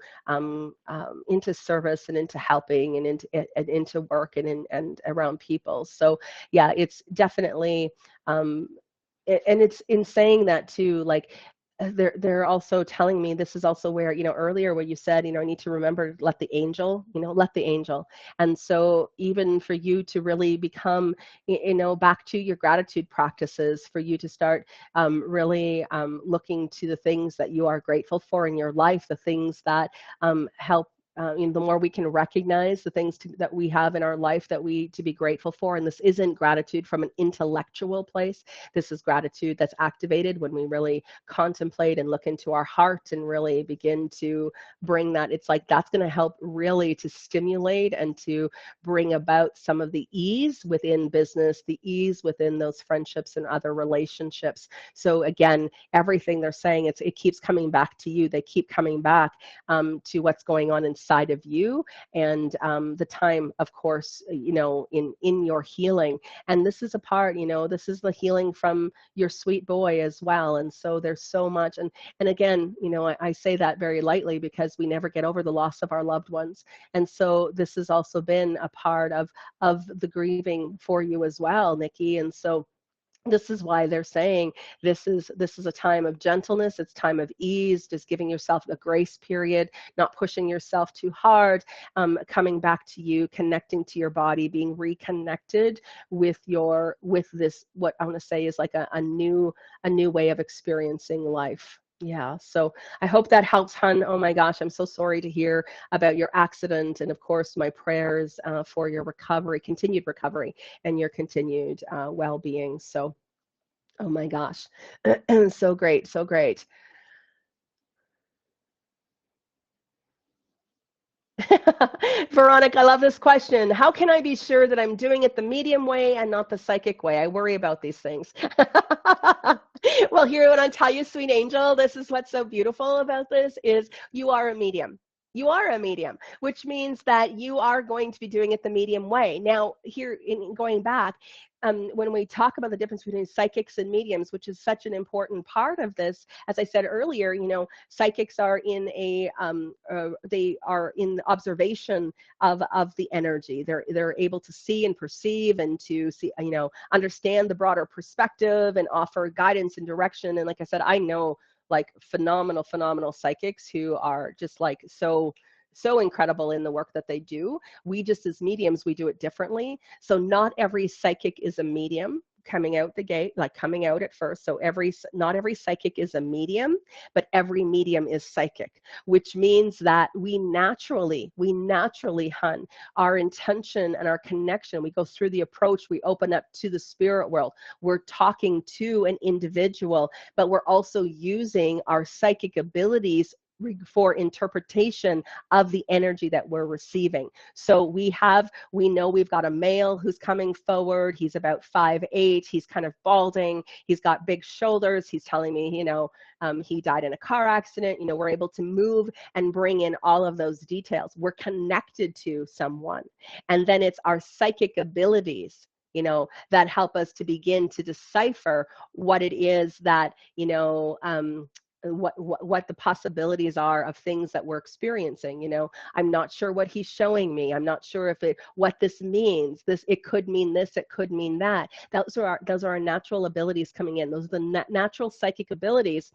A: service and into helping and into work and around people. So yeah, it's definitely and it's in saying that too, like they're also telling me this is also where, earlier when you said, I need to remember to let the angel, let the angel. And so even for you to really become, back to your gratitude practices, for you to start really looking to the things that you are grateful for in your life, the things that help. The more we can recognize the things that we have in our life that we to be grateful for, and this isn't gratitude from an intellectual place. This is gratitude that's activated when we really contemplate and look into our heart and really begin to bring that. It's like that's going to help really to stimulate and to bring about some of the ease within business, the ease within those friendships and other relationships. So again, everything they're saying, it keeps coming back to you. They keep coming back to what's going on inside of you, and the time, of course, in your healing. And this is a part, this is the healing from your sweet boy as well. And so there's so much, and again, I say that very lightly because we never get over the loss of our loved ones. And so this has also been a part of the grieving for you as well, Nikki. And so this is why they're saying this is a time of gentleness, it's time of ease, just giving yourself a grace period, not pushing yourself too hard, coming back to you, connecting to your body, being reconnected with this, what I want to say is like a new way of experiencing life. Yeah, so I hope that helps, hun. Oh my gosh, I'm so sorry to hear about your accident, and of course my prayers for your recovery, continued recovery, and your continued well-being. So, oh my gosh, so great, so great. Veronica, I love this question. How can I be sure that I'm doing it the medium way and not the psychic way? I worry about these things. Well, here, when I tell you, sweet angel, this is what's so beautiful about this is you are a medium. You are a medium, which means that you are going to be doing it the medium way. Now, here, in going back, when we talk about the difference between psychics and mediums, which is such an important part of this, as I said earlier, psychics are they are in observation of the energy. They're able to see and perceive and to see, understand the broader perspective and offer guidance and direction. And like I said, I know like phenomenal psychics who are just like so incredible in the work that they do. We just, as mediums, we do it differently. So not every psychic is a medium coming out the gate, like coming out at first. So not every psychic is a medium, but every medium is psychic, which means that we naturally, hun, our intention and our connection, we go through the approach, we open up to the spirit world. We're talking to an individual, but we're also using our psychic abilities for interpretation of the energy that we're receiving. So we know we've got a male who's coming forward. He's about 5'8". He's kind of balding. He's got big shoulders. He's telling me, he died in a car accident. We're able to move and bring in all of those details. We're connected to someone. And then it's our psychic abilities, that help us to begin to decipher what it is that, what the possibilities are of things that we're experiencing. I'm not sure what he's showing me. I'm not sure what this means. It could mean this, it could mean that. Those are our natural abilities coming in. Those are the natural psychic abilities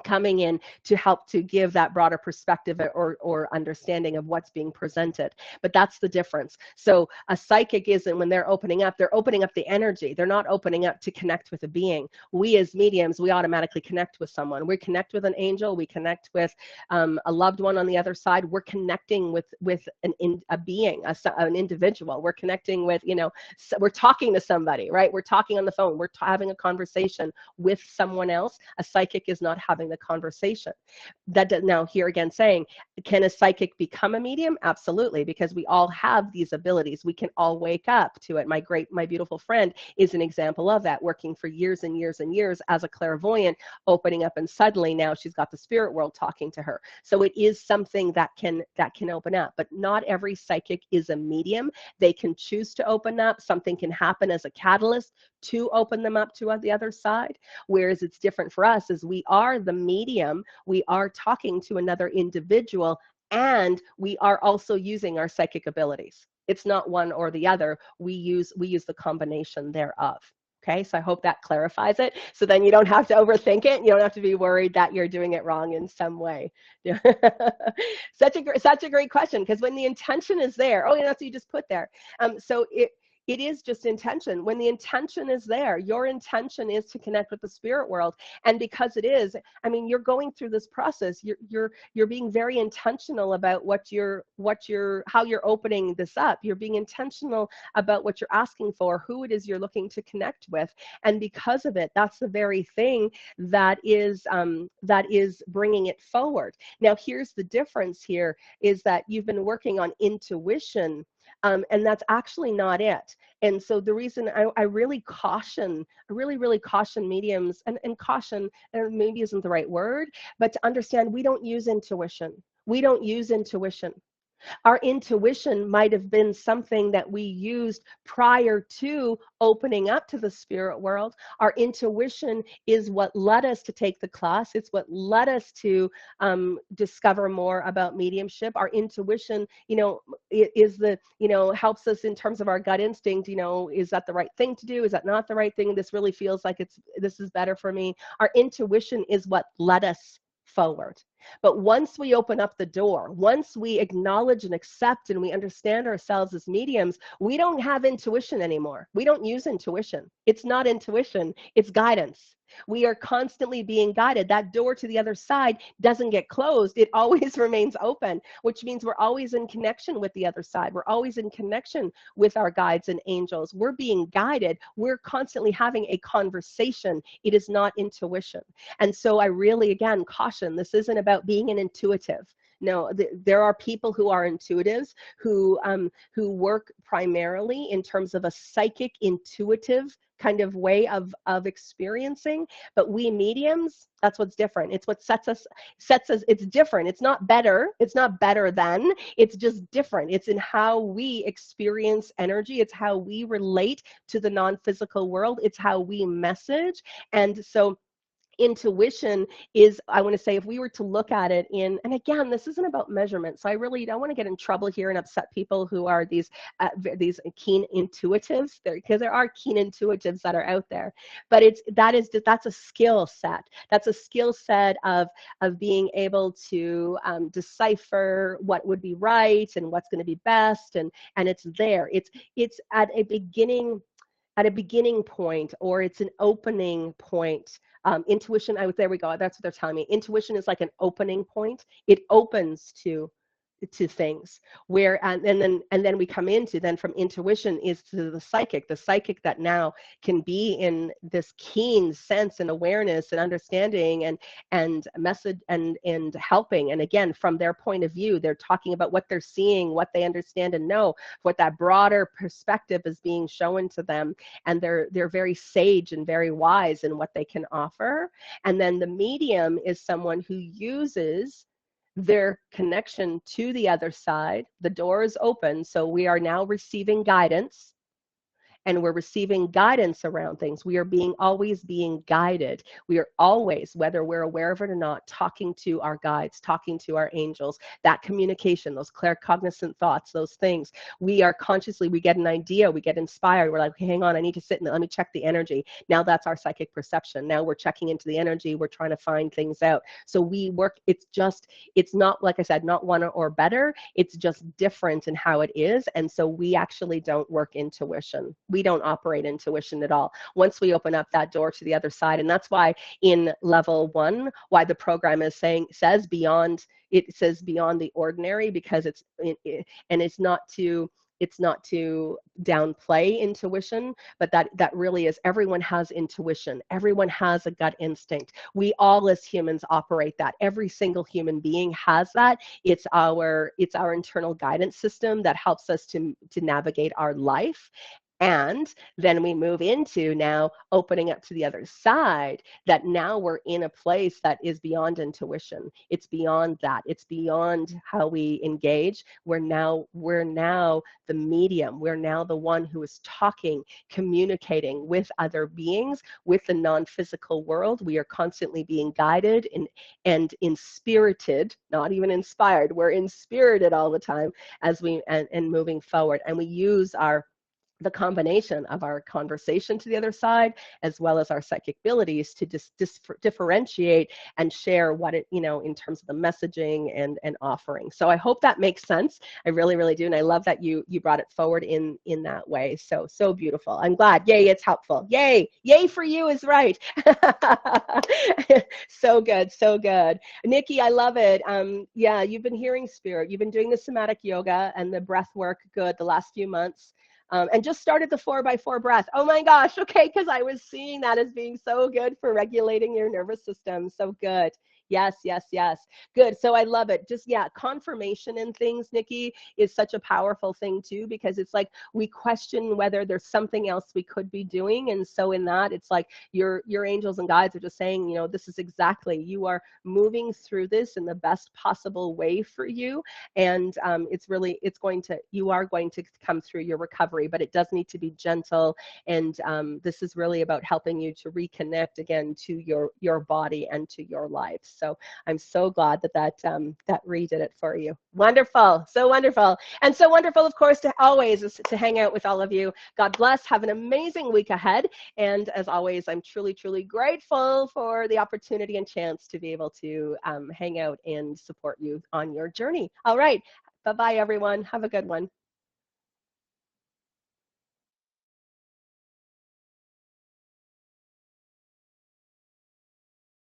A: coming in to help to give that broader perspective or understanding of what's being presented. But that's the difference. So a psychic isn't, when they're opening up the energy. They're not opening up to connect with a being. We as mediums, we automatically connect with someone. We connect with an angel. We connect with a loved one on the other side. We're connecting with a being, an individual. We're connecting with, we're talking to somebody, right? We're talking on the phone. We're having a conversation with someone else. A psychic is not having having the conversation. That does, now here again saying, can a psychic become a medium? Absolutely, because we all have these abilities. We can all wake up to it. My beautiful friend is an example of that, working for years and years and years as a clairvoyant, opening up, and suddenly now she's got the spirit world talking to her. So it is something that can open up, but not every psychic is a medium. They can choose to open up. Something can happen as a catalyst to open them up to the other side. Whereas it's different for us, as we are the medium, we are talking to another individual, and we are also using our psychic abilities. It's not one or the other. We use the combination thereof. Okay, so I hope that clarifies it. So then you don't have to overthink it. You don't have to be worried that you're doing it wrong in some way. Such a great question, because when the intention is there, oh yeah, that's what you just put there. So it is just intention. When the intention is there, your intention is to connect with the spirit world, and because it is, I mean, you're going through this process. You're being very intentional about how you're opening this up. You're being intentional about what you're asking for, who it is you're looking to connect with, and because of it, that's the very thing that is bringing it forward. Now, here's the difference here, is that you've been working on intuition, and that's actually not it. And so the reason I really caution, really caution mediums, and caution maybe isn't the right word, but to understand, we don't use intuition. We don't use intuition. Our intuition might have been something that we used prior to opening up to the spirit world. Our intuition is what led us to take the class. It's what led us to discover more about mediumship. Our intuition, is helps us in terms of our gut instinct. Is that the right thing to do? Is that not the right thing? This really feels like this is better for me. Our intuition is what led us forward. But once we open up the door, once we acknowledge and accept and we understand ourselves as mediums, we don't have intuition anymore. We don't use intuition. It's not intuition, it's guidance. We are constantly being guided. That door to the other side doesn't get closed. It always remains open, which means we're always in connection with the other side. We're always in connection with our guides and angels. We're being guided. We're constantly having a conversation. It is not intuition. And so I really, again, caution, this isn't about being an intuitive. No, there are people who are intuitives who work primarily in terms of a psychic, intuitive kind of way of experiencing. But we mediums, that's what's different. It's what sets us, it's different. It's not better. It's not better than, it's just different. It's in how we experience energy. It's how we relate to the non-physical world. It's how we message. And so intuition is, I want to say, if we were to look at it in, and again, this isn't about measurement, so I really don't want to get in trouble here and upset people who are these keen intuitives, because there are keen intuitives that are out there, but that's a skill set. That's a skill set of being able to decipher what would be right and what's going to be best, and it's there. It's at a beginning point, or it's an opening point. Intuition, there we go. That's what they're telling me. Intuition is like an opening point. It opens to things, where and then we come into, then from intuition is to the psychic that now can be in this keen sense and awareness and understanding and message and helping. And again, from their point of view, they're talking about what they're seeing, what they understand and know, what that broader perspective is being shown to them, and they're very sage and very wise in what they can offer. And then the medium is someone who uses their connection to the other side. The door is open, so we are now receiving guidance, and we're receiving guidance around things. We are always being guided. We are always, whether we're aware of it or not, talking to our guides, talking to our angels, that communication, those claircognizant thoughts, those things. We are consciously, we get an idea, we get inspired. We're like, okay, hang on, I need to sit and let me check the energy. Now that's our psychic perception. Now we're checking into the energy. We're trying to find things out. So we work, it's not, like I said, not one or better. It's just different in how it is. And so we actually don't work intuition. We don't operate intuition at all once we open up that door to the other side. And that's why in level 1, why the program says beyond the ordinary, because it's not to it's not to downplay intuition, but that really is, everyone has intuition. Everyone has a gut instinct. We all as humans operate that. Every single human being has that. It's our internal guidance system that helps us to navigate our life. And then we move into now opening up to the other side, that now we're in a place that is beyond intuition. It's beyond that. It's beyond how we engage. We're now the medium. We're now the one who is talking, communicating with other beings, with the non-physical world. We are constantly being guided and inspirited, not even inspired. We're inspirited all the time as and moving forward. And we use the combination of our conversation to the other side, as well as our psychic abilities, to differentiate and share what it, in terms of the messaging and offering. So I hope that makes sense. I really, really do. And I love that you brought it forward in that way. So beautiful. I'm glad. Yay, it's helpful. Yay. Yay for you is right. So good. So good. Nikki, I love it. Yeah, you've been hearing spirit. You've been doing the somatic yoga and the breath work good the last few months. And just started the 4x4 breath. Oh my gosh, okay, because I was seeing that as being so good for regulating your nervous system. So good. Yes, yes, yes. Good. So I love it. Just, yeah, confirmation in things, Nikki, is such a powerful thing too, because it's like we question whether there's something else we could be doing. And so in that, it's like your angels and guides are just saying, this is exactly, you are moving through this in the best possible way for you. And you are going to come through your recovery, but it does need to be gentle. And this is really about helping you to reconnect again to your body and to your life. So I'm so glad that redid it for you. Wonderful. So wonderful. And so wonderful, of course, to hang out with all of you. God bless. Have an amazing week ahead. And as always, I'm truly, truly grateful for the opportunity and chance to be able to hang out and support you on your journey. All right. Bye-bye, everyone. Have a good one.